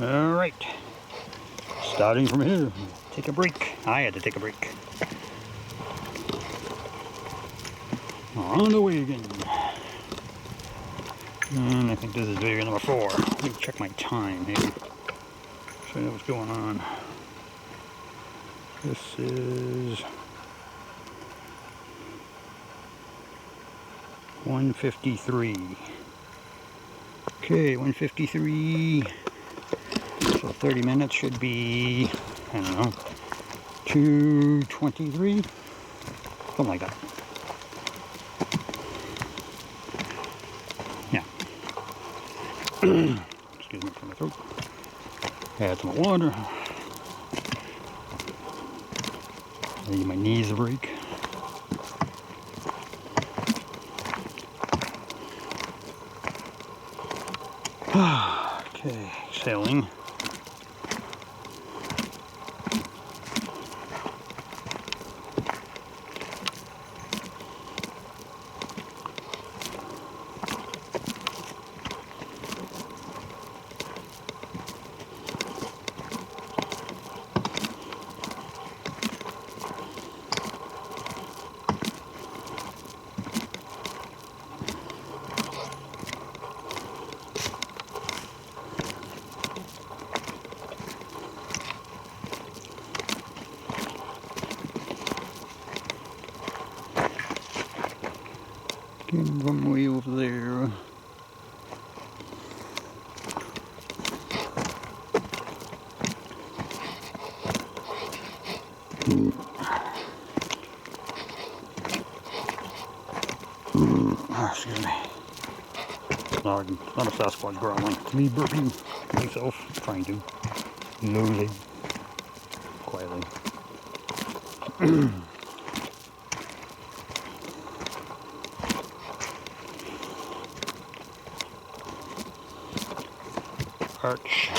Alright. Starting from here. Take a break. I had to take a break. On the way again. And I think this is video number 4. Let me check my time here. Show you what's going on. This is 1:53. Okay, 1:53. So 30 minutes should be, I don't know, 2:23, something like that. Yeah. Excuse me for my throat. Add some water. Give my knees a break. Okay, exhaling. One way over there. Excuse me. Not a Sasquatch growling. Me burping myself, trying to slowly, quietly. Arch,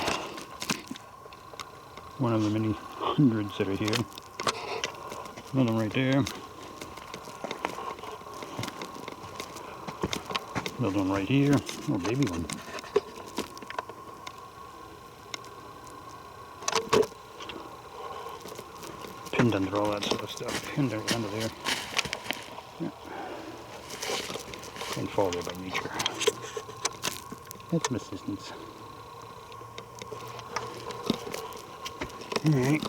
one of the many hundreds that are here. Another one right there. Another one right here. Oh, baby one. Pinned under all that sort of stuff. Pinned under there. Yeah. Can't fall there by nature. That's some assistance. Alright.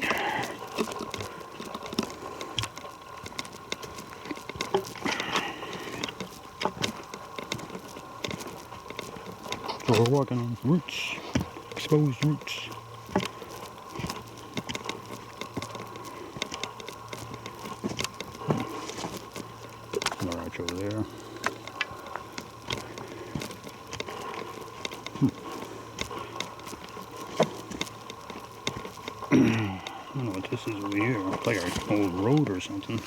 So we're walking on roots, exposed roots. Another arch over there. I don't know what this is over here. It's like an old road or something.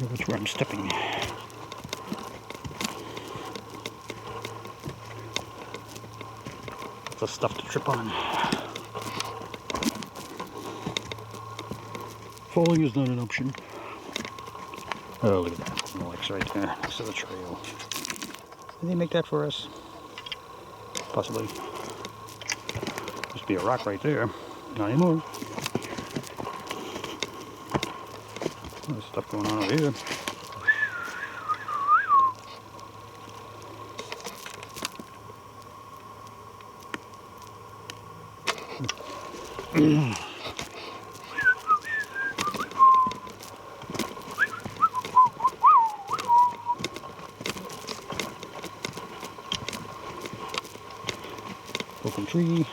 That's where I'm stepping. That's stuff to trip on. Falling is not an option. Oh, look at that. The lake's right there. Next to the trail. Did they make that for us? Possibly. Must be a rock right there. Not anymore. There's stuff going on over here. Broken tree.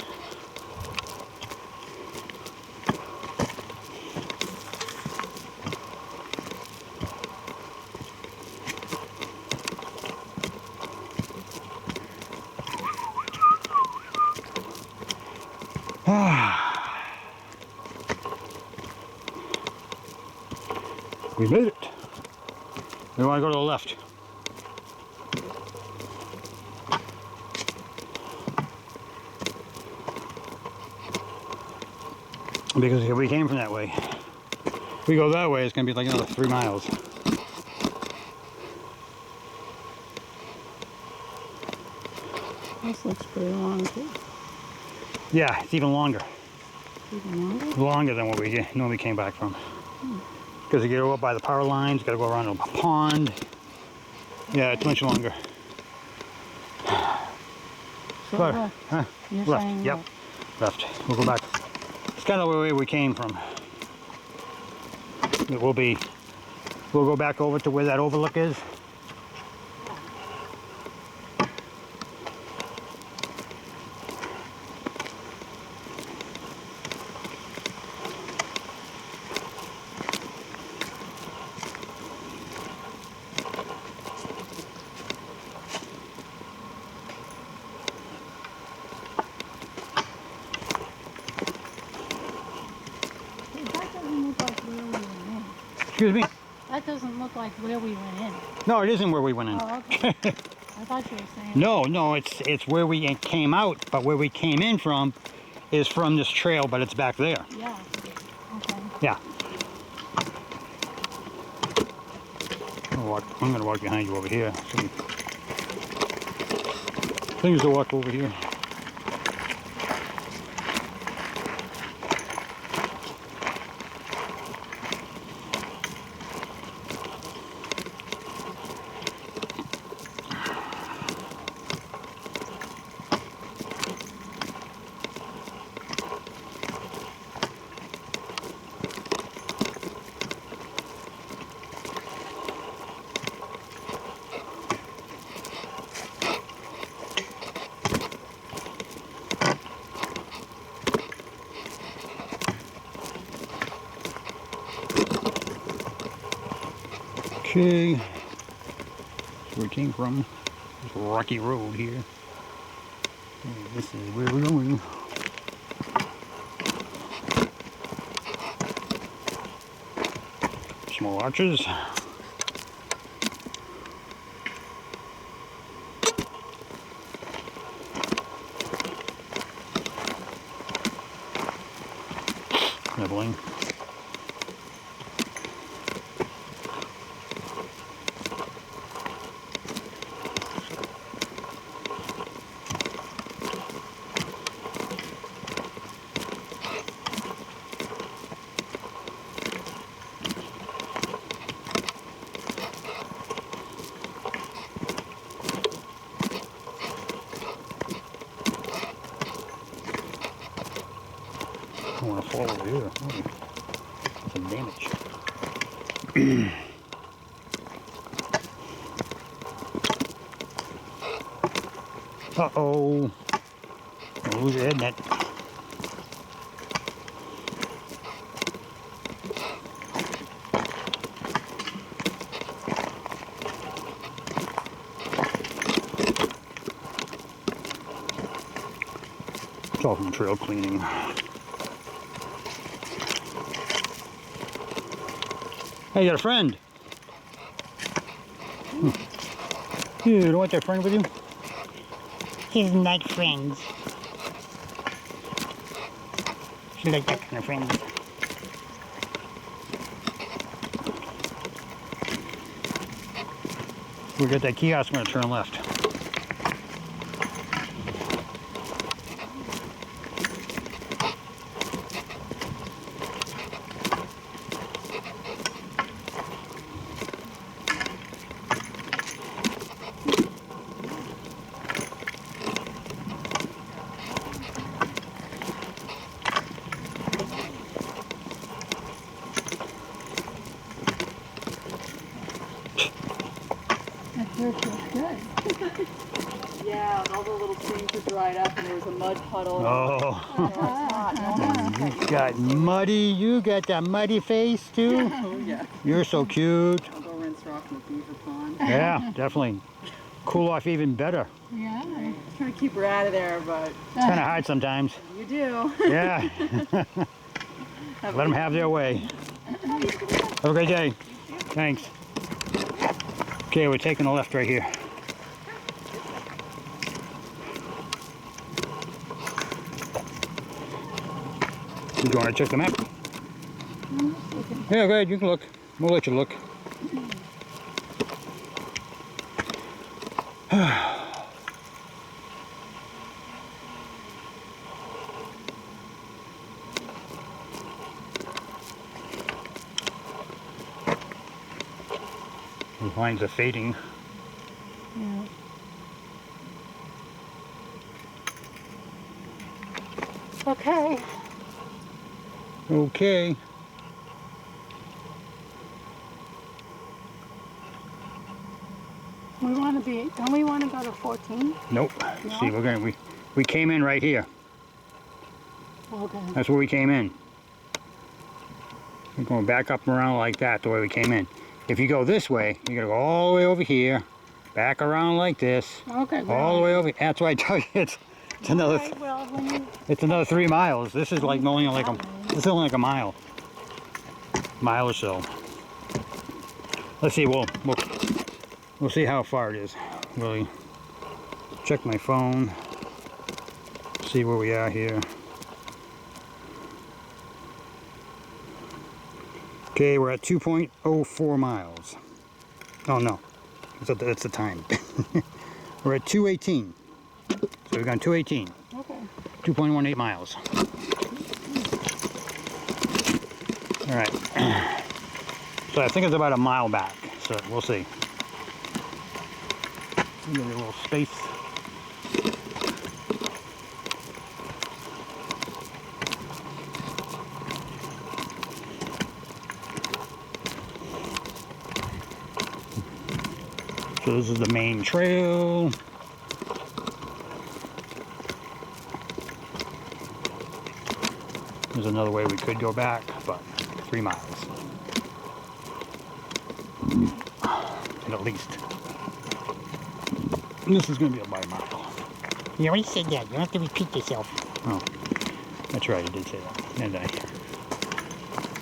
We made it. We want to go to the left. Because if we came from that way, if we go that way, it's going to be like another 3 miles. This looks pretty long too. Yeah, it's even longer. Even longer? Longer than what we normally came back from. Because you go up by the power lines, got to go around a pond. Yeah, it's much longer. So But, left. huh? You're Left. saying Yep. left. Left. We'll go back. It's kind of the way we came from. It will be. We'll go back over to where that overlook is. That doesn't look like where we went in. Excuse me? That doesn't look like where we went in. No, it isn't where we went in. Oh, okay. I thought you were saying. No, it's where we came out, but where we came in from is from this trail, but it's back there. Yeah. Okay. Yeah. I'm gonna walk behind you over here. Things to walk over here. Okay, that's where we came from. This rocky road here. And this is where we're going. Small arches. Nibbling. I want to fall over here. Oh, some damage. Uh-oh. Don't lose your head net. It's all from trail cleaning. Hey, you got a friend? You don't want that friend with you? He's not friends. She like that kind of friends. We got that kiosk, we're gonna turn left. That dirt feels good. Yeah, all the little streams are dried up and there was a mud puddle. Oh, Oh, it's hot. No, you got muddy. You got that muddy face too. oh yeah. You're so cute. I'll go rinse her off in the beaver pond. Yeah, definitely. Cool off even better. Yeah. Trying to keep her out of there, but It's kind of hard sometimes. you do. Yeah. Let them have their way. Have a great day. Thanks. Okay, we're taking a left right here. You want to check the map? Yeah, go ahead. You can look. We'll let you look. lines are fading. Yeah. Okay. Okay. We want to be, don't we want to go to 14? Nope. No? See, we came in right here. Okay. That's where we came in. We're going back up and around like that, the way we came in. If you go this way, you gotta go all the way over here, back around like this, Okay. all the way over. That's why I tell you it's another. Alright, well, when you, It's another 3 miles. This is like only like this is only like a mile or so. Let's see. We'll see how far it is. Really check my phone. See where we are here. Okay, we're at 2.04 miles. Oh no, that's the time. We're at 2:18. So we've gone 2:18. okay. 2.18 miles. All right. So I think it's about a mile back. So we'll see. Give me a little space. So this is the main trail. There's another way we could go back, but 3 miles. At least. And this is going to be about a mile. You already said that. You don't have to repeat yourself. Oh, that's right. I did say that, didn't I?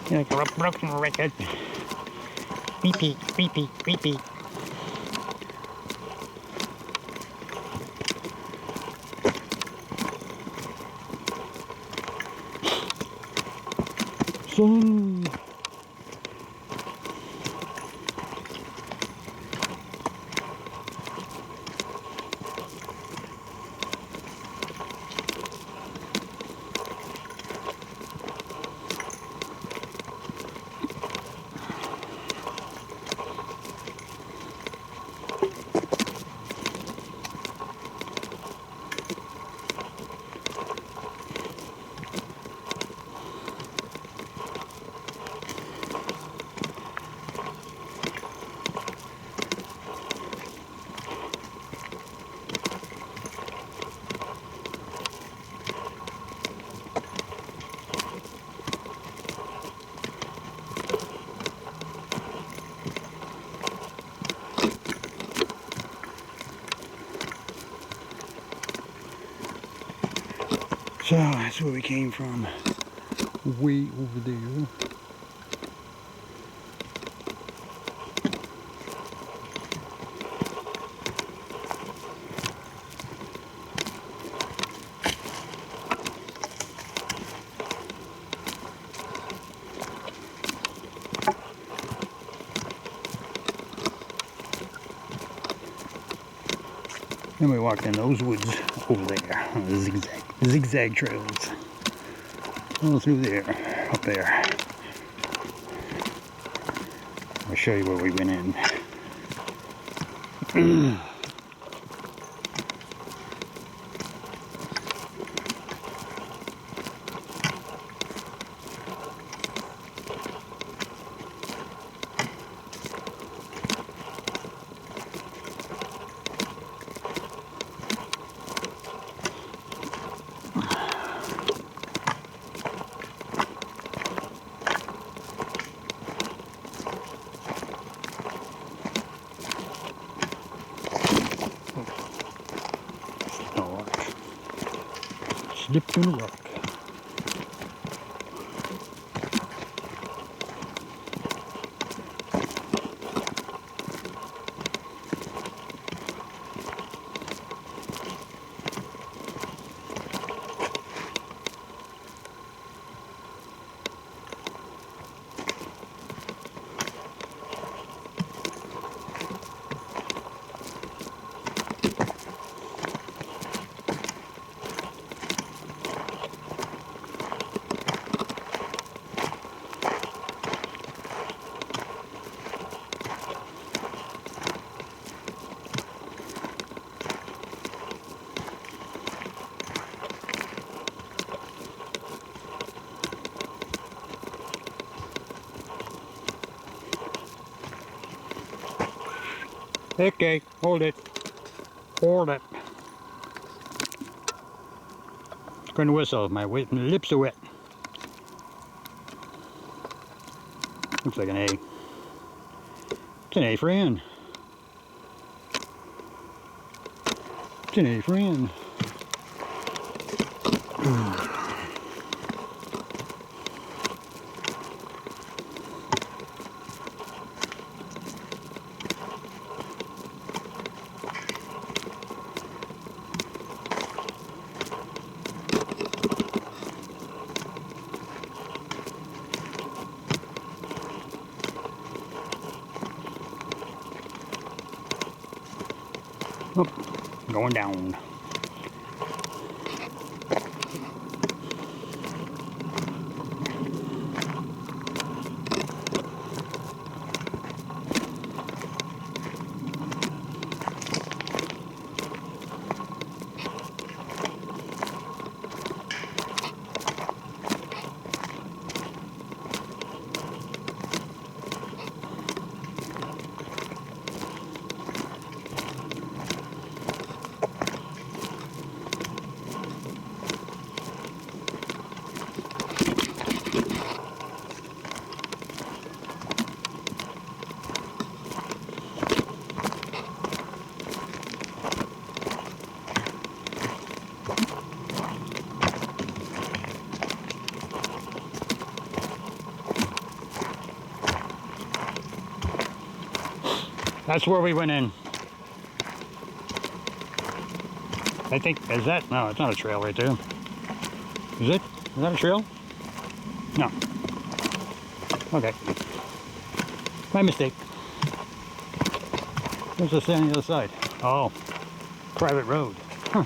You're like a broken record. Repeat, repeat, repeat. Son. So that's where we came from. Way over there. Then we walked in those woods over there, the zigzag trails. All through there, up there. I'll show you where we went in. Slipped in a rock. Okay, hold it. Hold it. Couldn't whistle. My lips are wet. Looks like an A. It's an A for N. It's an A for N. Oh, going down. That's where we went in. I think, is that? No, it's not a trail right there. Is it? Is that a trail? No. Okay. My mistake. What's this on the other side? Oh, private road. Huh.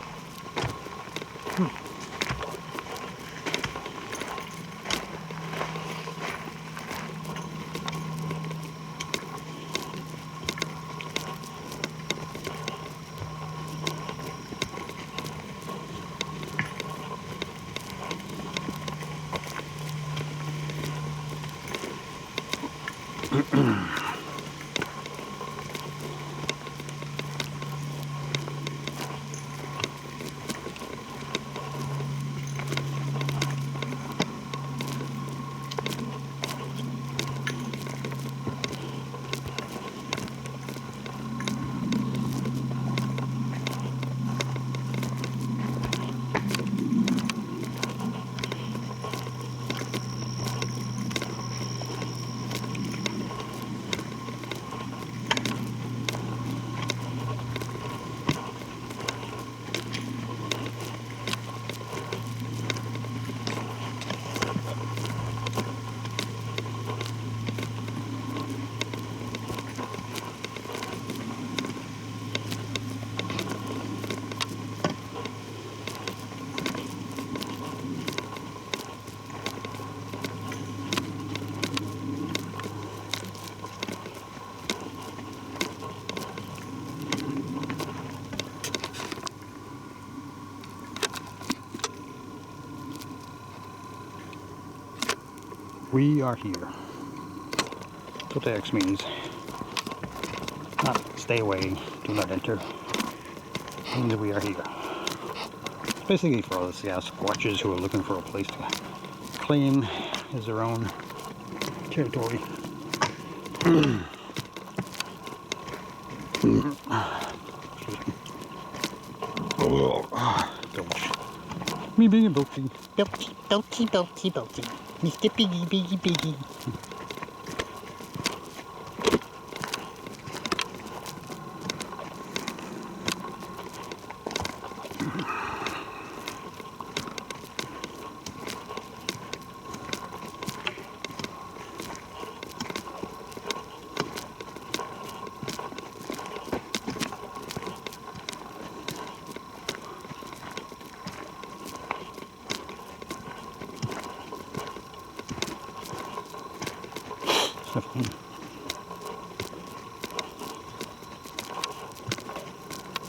We are here. That's what the X means. Not stay away, do not enter. It means we are here. It's basically for all the Sasquatches who are looking for a place to claim as their own territory. Belch. Me being a belchy. Belchy, belchy, belchy, belchy. Mr. Piggy, Piggy, Piggy.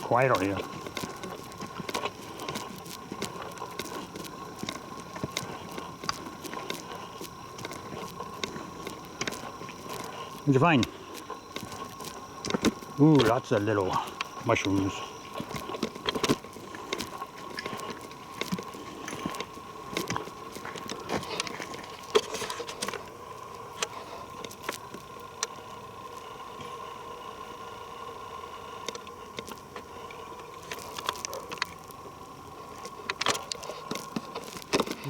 Quiet out here. What'd you find? Ooh, lots of little mushrooms.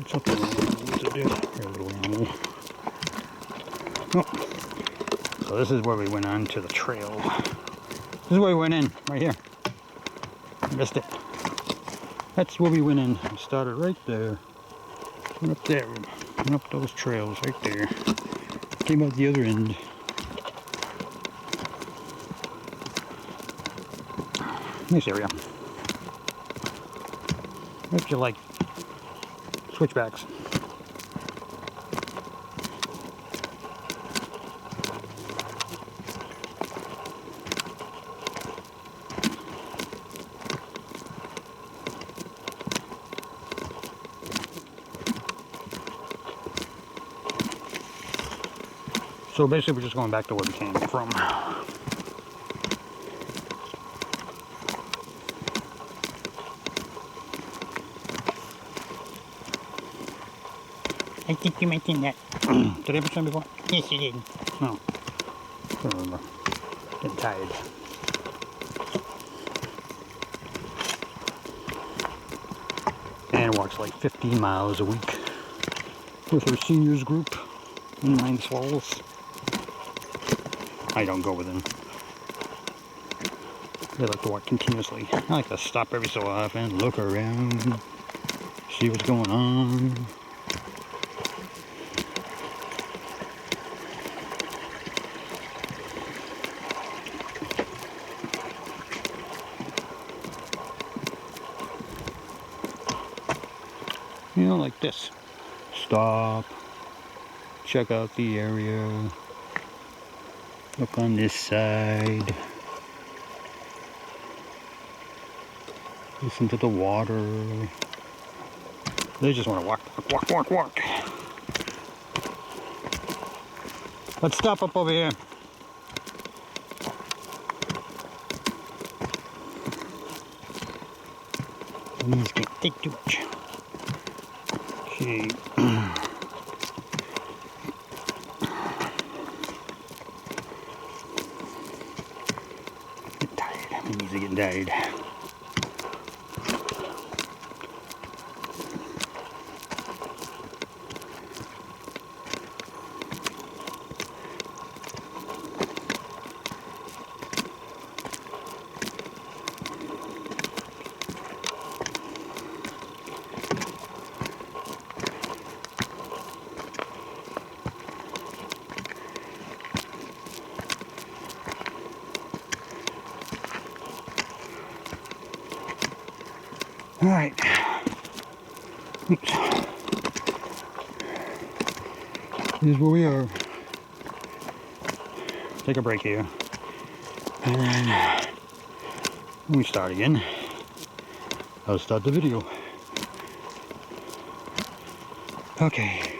Something what's it do? Here, a little animal. Oh. So this is where we went on to the trail. This is where we went in, right here. I missed it. That's where we went in. We started right there. Went up there. Went up those trails right there. Came out the other end. Nice area. If you like switchbacks. So basically we're just going back to where we came from. I think you mentioned that. Did I mention before? Yes, you did. No. I don't remember. Getting tired. And walks like 15 miles a week with her seniors group in Nine Swallows. I don't go with them. They like to walk continuously. I like to stop every so often, look around, see what's going on. You know, like this. Stop. Check out the area. Look on this side. Listen to the water. They just want to walk, walk, walk, walk. Let's stop up over here. These can't take too much. Okay. Getting tired. My knees are getting tired. All right. Oops. This is where we are. Take a break here. And then when we start again, I'll start the video. Okay.